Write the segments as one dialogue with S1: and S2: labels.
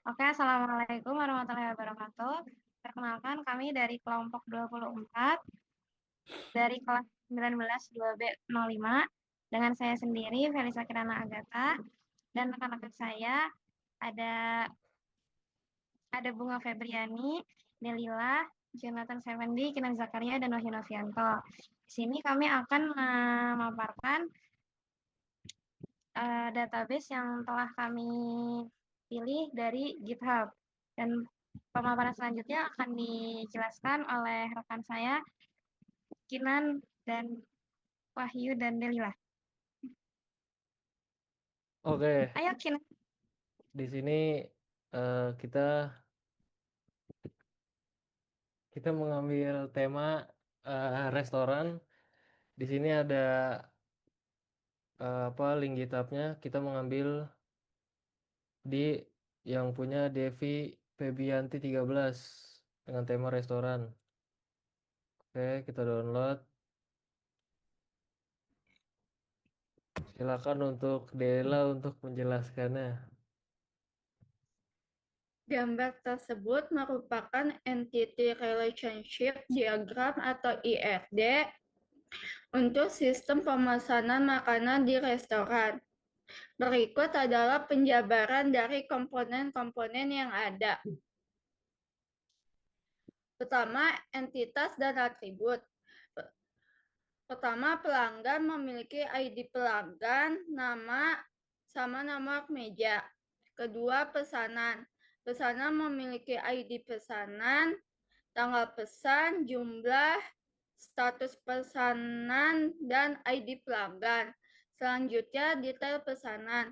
S1: Oke, Assalamualaikum warahmatullahi wabarakatuh. Perkenalkan, kami dari kelompok 24 dari kelas 19 2B05 dengan saya sendiri, Felisa Kirana Agatha, dan rekan-rekan saya ada ada Bunga Febriani, Delila, Jonathan Sevendi, Kinan Zakaria, dan Wahyu Novianto. Di sini kami akan memaparkan database yang telah kami pilih dari GitHub. Dan pemaparan selanjutnya akan dijelaskan oleh rekan saya, Kinan dan Wahyu dan Delila.
S2: Oke,
S1: Ayo Kinan.
S2: di sini kita kita mengambil tema restoran. Di sini ada apa link GitHub-nya. Kita mengambil di yang punya Devi Febianti 13 dengan tema restoran. Oke, kita download. Silakan untuk Dela untuk menjelaskannya.
S3: Gambar tersebut merupakan Entity Relationship Diagram atau IRD untuk sistem pemesanan makanan di restoran. Berikut adalah penjabaran dari komponen-komponen yang ada. Pertama, entitas dan atribut. Pertama, pelanggan memiliki ID pelanggan, nama, sama nomor meja. Kedua, pesanan. Pesanan memiliki ID pesanan, tanggal pesan, jumlah, status pesanan, dan ID pelanggan. Selanjutnya, detail pesanan.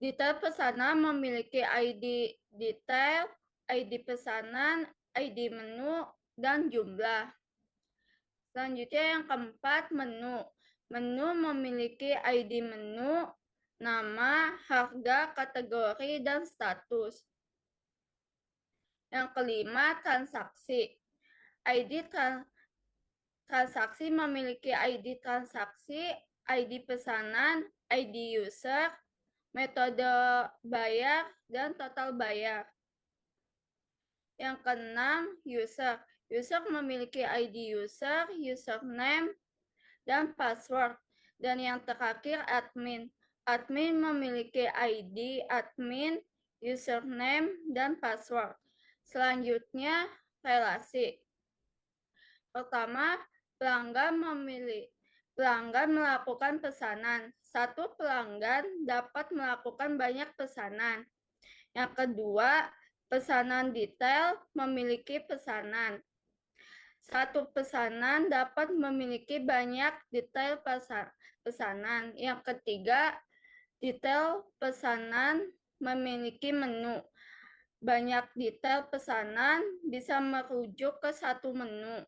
S3: Detail pesanan memiliki ID detail, ID pesanan, ID menu, dan jumlah. Selanjutnya yang keempat, menu. Menu memiliki ID menu, nama, harga, kategori, dan status. Yang kelima, transaksi. ID transaksi memiliki ID transaksi, ID pesanan, ID user, metode bayar, dan total bayar. Yang keenam, user. User memiliki ID user, username, dan password. Dan yang terakhir, admin. Admin memiliki ID admin, username, dan password. Selanjutnya, relasi. Pertama, pelanggan melakukan pesanan. Satu pelanggan dapat melakukan banyak pesanan. Yang kedua, pesanan detail memiliki pesanan. Satu pesanan dapat memiliki banyak detail pesanan. Yang ketiga, detail pesanan memiliki menu. Banyak detail pesanan bisa merujuk ke satu menu.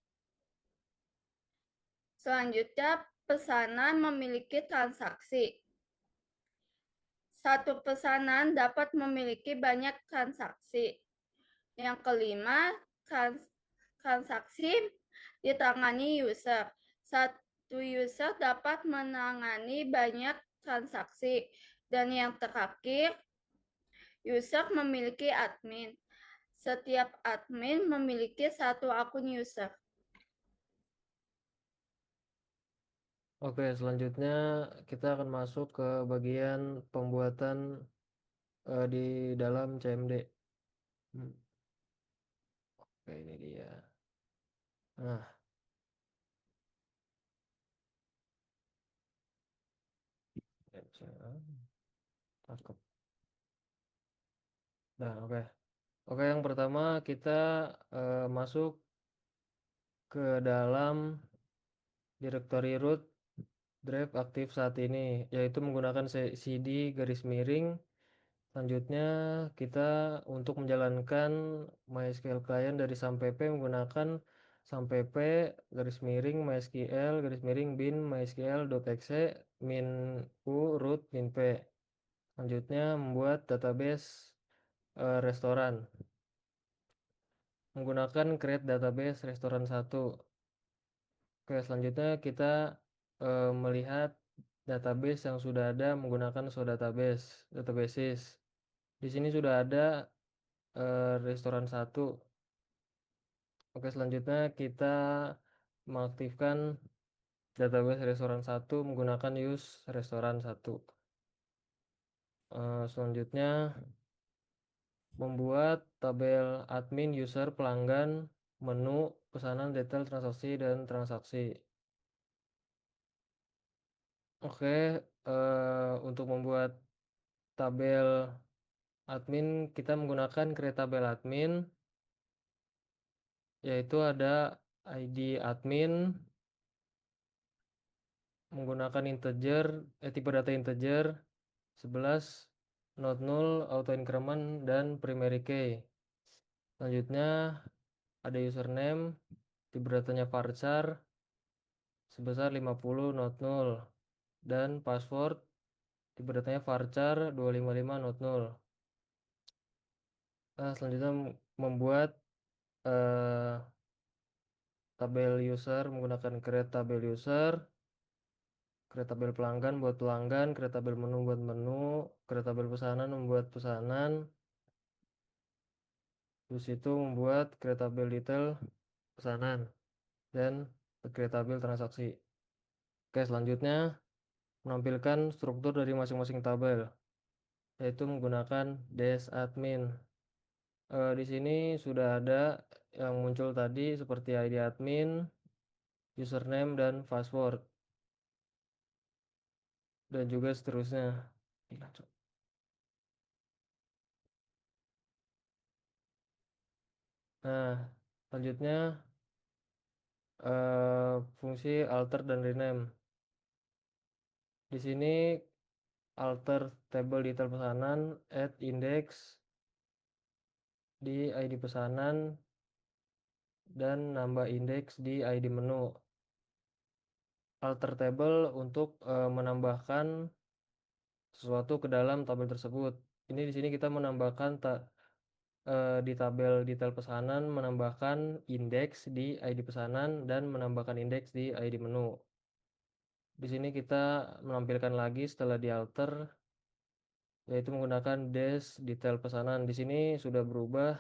S3: Selanjutnya, pesanan memiliki transaksi. Satu pesanan dapat memiliki banyak transaksi. Yang kelima, transaksi ditangani user. Satu user dapat menangani banyak transaksi. Dan yang terakhir, user memiliki admin. Setiap admin memiliki satu akun user.
S2: Oke, selanjutnya kita akan masuk ke bagian pembuatan di dalam CMD. Hmm, Oke, ini dia. Nah, cakep. Nah, oke. Oke, yang pertama kita masuk ke dalam directory root drive aktif saat ini, yaitu menggunakan cd garis miring. Selanjutnya kita untuk menjalankan MySQL client dari sampp menggunakan sampp garis miring MySQL garis miring bin mysql.exe min u root min p. Selanjutnya membuat database restoran menggunakan create database restoran 1. Oke, selanjutnya kita melihat database yang sudah ada menggunakan so databases. Di sini sudah ada restoran 1. Oke, selanjutnya kita mengaktifkan database restoran 1 menggunakan use restoran 1. Selanjutnya membuat tabel admin, user, pelanggan, menu, pesanan, detail, transaksi, dan transaksi. Oke, untuk membuat tabel admin kita menggunakan create tabel admin, yaitu ada ID admin menggunakan integer, tipe data integer 11, not null, auto increment, dan primary key. Selanjutnya ada username, tipe datanya varchar sebesar 50 not null, dan password tipe datanya varchar 255 not null. Nah, selanjutnya membuat tabel user menggunakan create tabel user, create tabel pelanggan buat pelanggan, create tabel menu buat menu, create tabel pesanan membuat pesanan, terus itu membuat create tabel detail pesanan, dan create tabel transaksi. Oke, selanjutnya menampilkan struktur dari masing-masing tabel, yaitu menggunakan dash admin. Di sini sudah ada yang muncul tadi seperti ID admin, username, dan password, dan juga seterusnya. Nah, selanjutnya fungsi alter dan rename. Di sini alter table detail pesanan, add index di ID pesanan, dan nambah indeks di ID menu. Alter table untuk menambahkan sesuatu ke dalam tabel tersebut. Ini di sini kita menambahkan di tabel detail pesanan, menambahkan indeks di ID pesanan dan menambahkan indeks di ID menu. Di sini kita menampilkan lagi setelah di alter, yaitu menggunakan dash detail pesanan. Di sini sudah berubah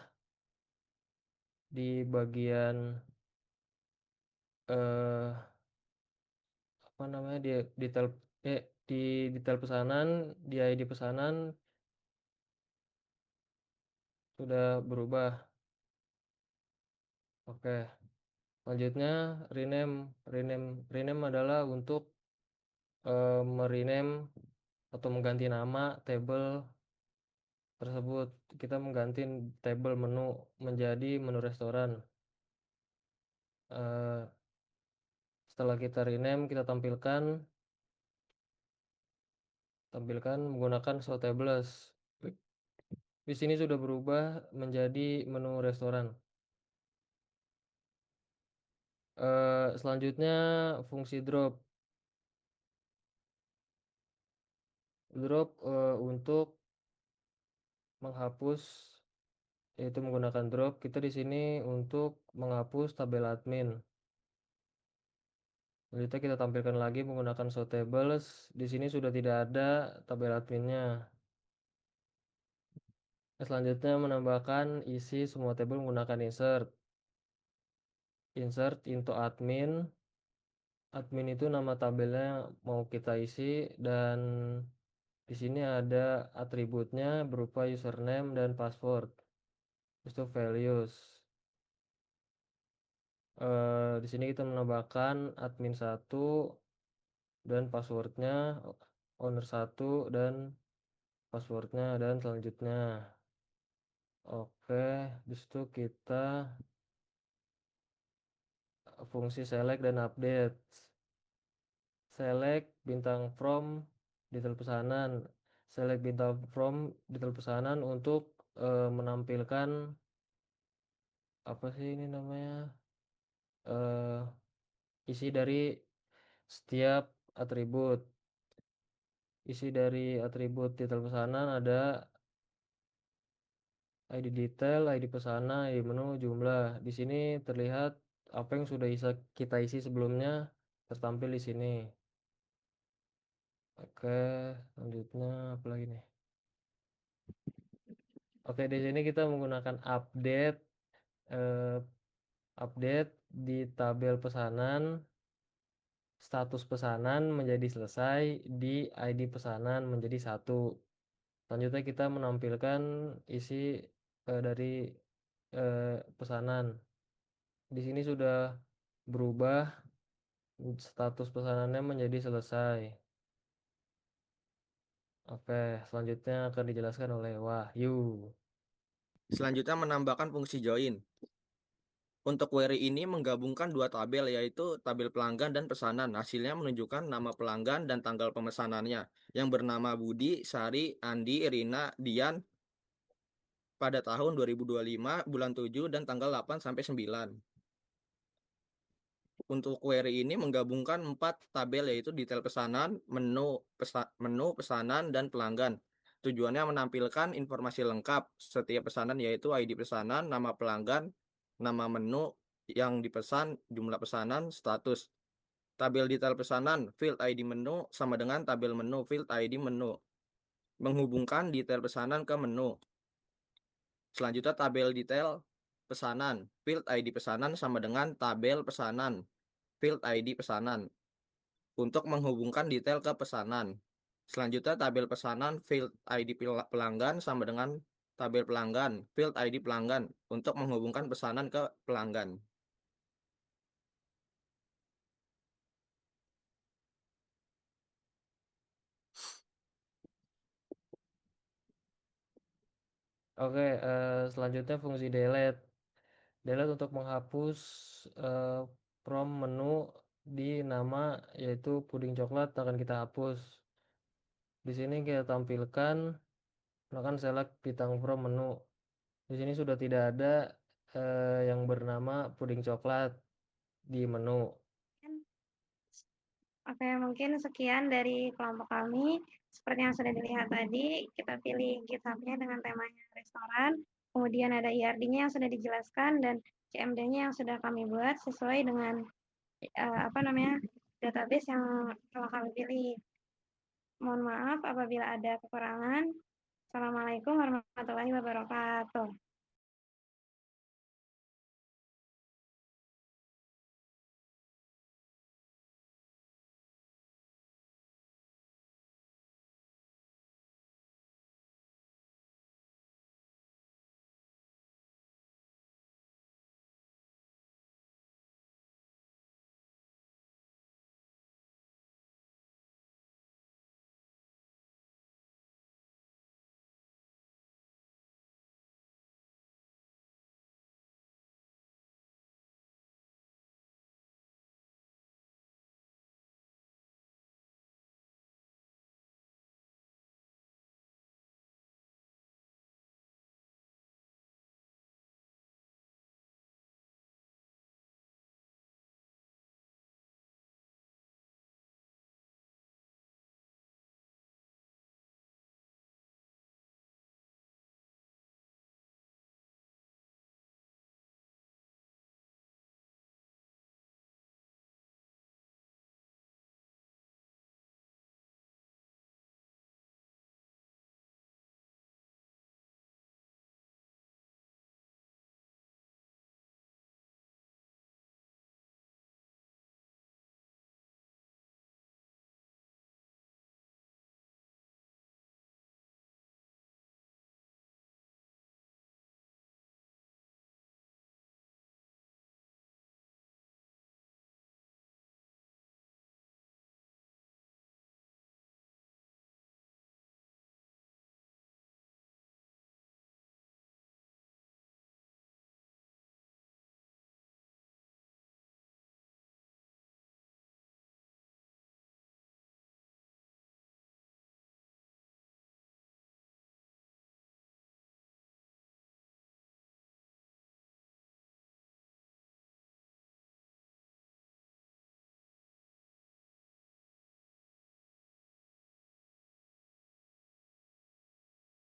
S2: di bagian apa namanya, di detail di detail pesanan, di ID pesanan sudah berubah. Oke, selanjutnya rename adalah untuk merename atau mengganti nama table tersebut. Kita mengganti table menu menjadi menu restoran. Setelah kita rename, kita tampilkan menggunakan show tables. Di sini sudah berubah menjadi menu restoran. Selanjutnya fungsi drop. Drop untuk menghapus, yaitu menggunakan drop. Kita di sini untuk menghapus tabel admin. Selanjutnya kita tampilkan lagi menggunakan show tables. Di sini sudah tidak ada tabel adminnya. Selanjutnya menambahkan isi semua tabel menggunakan insert. Insert into admin. Admin itu nama tabelnya mau kita isi, dan di sini ada atributnya berupa username dan password. Itu values. Di sini kita menambahkan admin 1 dan passwordnya, owner 1 dan passwordnya, dan selanjutnya. Oke, disitu kita fungsi select dan update. Select bintang from detail pesanan. Select bintang from detail pesanan untuk menampilkan apa sih ini namanya, isi dari setiap atribut. Isi dari atribut detail pesanan ada ID detail, ID pesanan, ID menu, jumlah. Di sini terlihat apa yang sudah kita isi sebelumnya tertampil di sini. Oke, selanjutnya apa lagi nih? Oke, di sini kita menggunakan update di tabel pesanan, status pesanan menjadi selesai, di ID pesanan menjadi 1. Selanjutnya kita menampilkan isi dari pesanan. Di sini sudah berubah status pesanannya menjadi selesai. Oke, selanjutnya akan dijelaskan oleh Wahyu.
S4: Selanjutnya menambahkan fungsi join. Untuk query ini menggabungkan dua tabel, yaitu tabel pelanggan dan pesanan. Hasilnya menunjukkan nama pelanggan dan tanggal pemesanannya yang bernama Budi, Sari, Andi, Rina, Dian pada tahun 2025, bulan 7, dan tanggal 8 sampai 9. Untuk query ini menggabungkan 4 tabel, yaitu detail pesanan, menu pesanan, dan pelanggan. Tujuannya menampilkan informasi lengkap setiap pesanan, yaitu ID pesanan, nama pelanggan, nama menu yang dipesan, jumlah pesanan, status. Tabel detail pesanan, field ID menu sama dengan tabel menu, field ID menu. Menghubungkan detail pesanan ke menu. Selanjutnya tabel detail pesanan, field ID pesanan sama dengan tabel pesanan, field ID pesanan. Untuk menghubungkan detail ke pesanan. Selanjutnya tabel pesanan, field ID pelanggan sama dengan tabel pelanggan, field ID pelanggan untuk menghubungkan pesanan ke pelanggan.
S2: Oke, selanjutnya fungsi delete. Delete untuk menghapus from menu di nama yaitu puding coklat akan kita hapus. Di sini kita tampilkan melakukan select bintang from menu. Di sini sudah tidak ada yang bernama puding coklat di menu.
S1: Oke, mungkin sekian dari kelompok kami. Seperti yang sudah dilihat tadi, kita pilih GitHub-nya dengan temanya restoran. Kemudian ada IRD-nya yang sudah dijelaskan dan CMD-nya yang sudah kami buat sesuai dengan database yang telah kami pilih. Mohon maaf apabila ada kekurangan. Assalamualaikum warahmatullahi wabarakatuh.